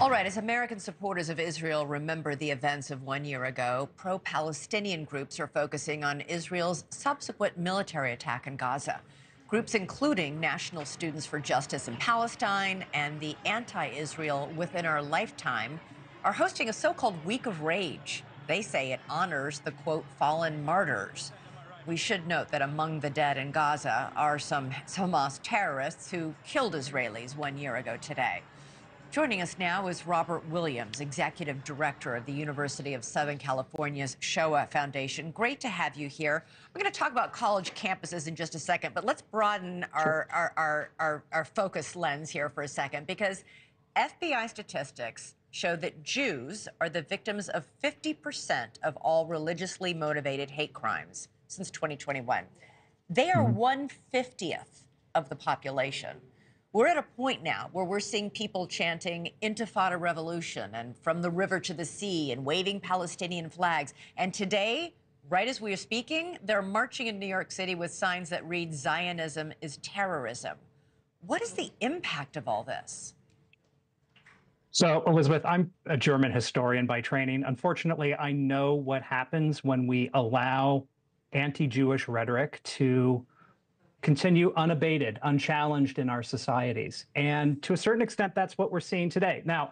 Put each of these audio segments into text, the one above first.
All right, as American supporters of Israel remember the events of 1 year ago, pro-Palestinian groups are focusing on Israel's subsequent military attack in Gaza. Groups including National Students for Justice in Palestine and the Anti-Israel Within Our Lifetime are hosting a so-called Week of Rage. They say it honors the, quote, fallen martyrs. We should note that among the dead in Gaza are some Hamas terrorists who killed Israelis 1 year ago today. Joining us now is Robert Williams, Executive Director of the University of Southern California's Shoah Foundation. Great to have you here. We're going to talk about college campuses in just a second, but let's broaden our focus lens here for a second, because FBI statistics show that Jews are the victims of 50% of all religiously motivated hate crimes since 2021. They are 1/50th of the population. We're at a point now where we're seeing people chanting Intifada revolution and from the river to the sea and waving Palestinian flags. And today, right as we are speaking, they're marching in New York City with signs that read Zionism is terrorism. What is the impact of all this? So, Elizabeth, I'm a German historian by training. Unfortunately, I know what happens when we allow anti-Jewish rhetoric to continue unabated, unchallenged in our societies. And to a certain extent, that's what we're seeing today. Now,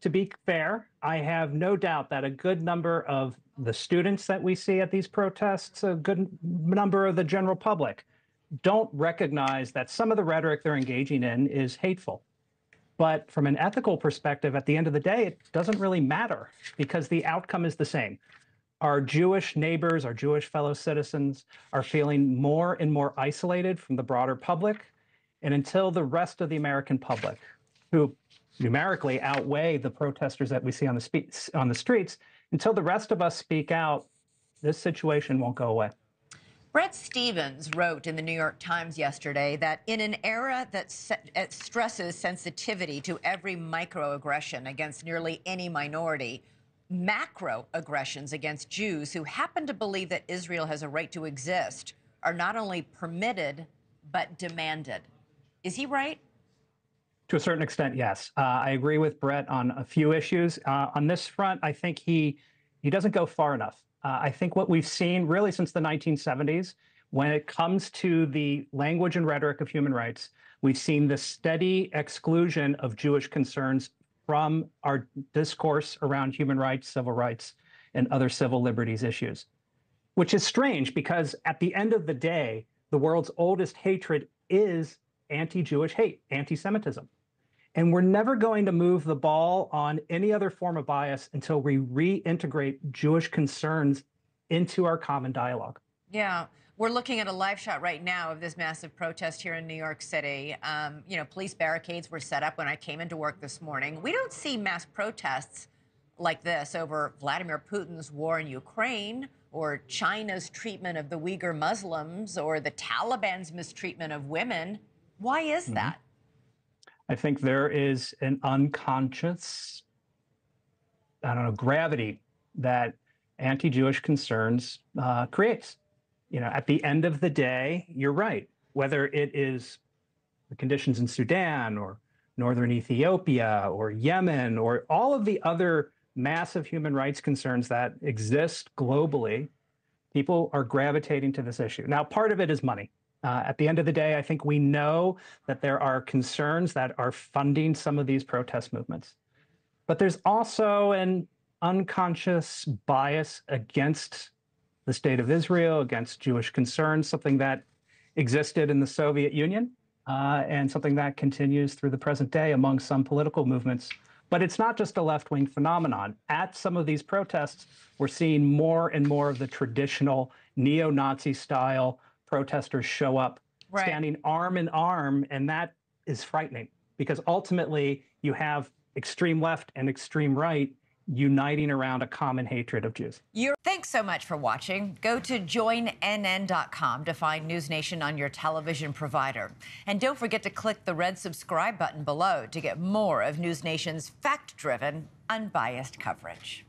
to be fair, I have no doubt that a good number of the students that we see at these protests, a good number of the general public, don't recognize that some of the rhetoric they're engaging in is hateful. But from an ethical perspective, at the end of the day, it doesn't really matter because the outcome is the same. Our Jewish neighbors, our Jewish fellow citizens are feeling more and more isolated from the broader public. And until the rest of the American public, who numerically outweigh the protesters that we see on the streets, until the rest of us speak out, this situation won't go away. Bret Stephens wrote in the New York Times yesterday that in an era that stresses sensitivity to every microaggression against nearly any minority, macro aggressions against Jews who happen to believe that Israel has a right to exist are not only permitted, but demanded. Is he right? To a certain extent, yes. I agree with Bret on a few issues. On this front, I think he doesn't go far enough. I think what we've seen really since the 1970s, when it comes to the language and rhetoric of human rights, we've seen the steady exclusion of Jewish concerns from our discourse around human rights, civil rights, and other civil liberties issues, which is strange because at the end of the day, the world's oldest hatred is anti-Jewish hate, anti-Semitism. And we're never going to move the ball on any other form of bias until we reintegrate Jewish concerns into our common dialogue. Yeah. We're looking at a live shot right now of this massive protest here in New York City. You know, police barricades were set up when I came into work this morning. We don't see mass protests like this over Vladimir Putin's war in Ukraine or China's treatment of the Uyghur Muslims or the Taliban's mistreatment of women. Why is that? I think there is an unconscious, gravity that anti-Jewish concerns creates. You know, at the end of the day, you're right. Whether it is the conditions in Sudan or northern Ethiopia or Yemen or all of the other massive human rights concerns that exist globally, people are gravitating to this issue. Now, part of it is money. At the end of the day, I think we know that there are concerns that are funding some of these protest movements. But there's also an unconscious bias against the state of Israel, against Jewish concerns, something that existed in the Soviet Union and something that continues through the present day among some political movements. But it's not just a left-wing phenomenon. At some of these protests, we're seeing more and more of the traditional neo-Nazi style protesters show up, standing arm in arm, and that is frightening because ultimately you have extreme left and extreme right uniting around a common hatred of Jews. Thanks so much for watching. Go to joinnn.com to find NewsNation on your television provider. And don't forget to click the red subscribe button below to get more of NewsNation's fact-driven, unbiased coverage.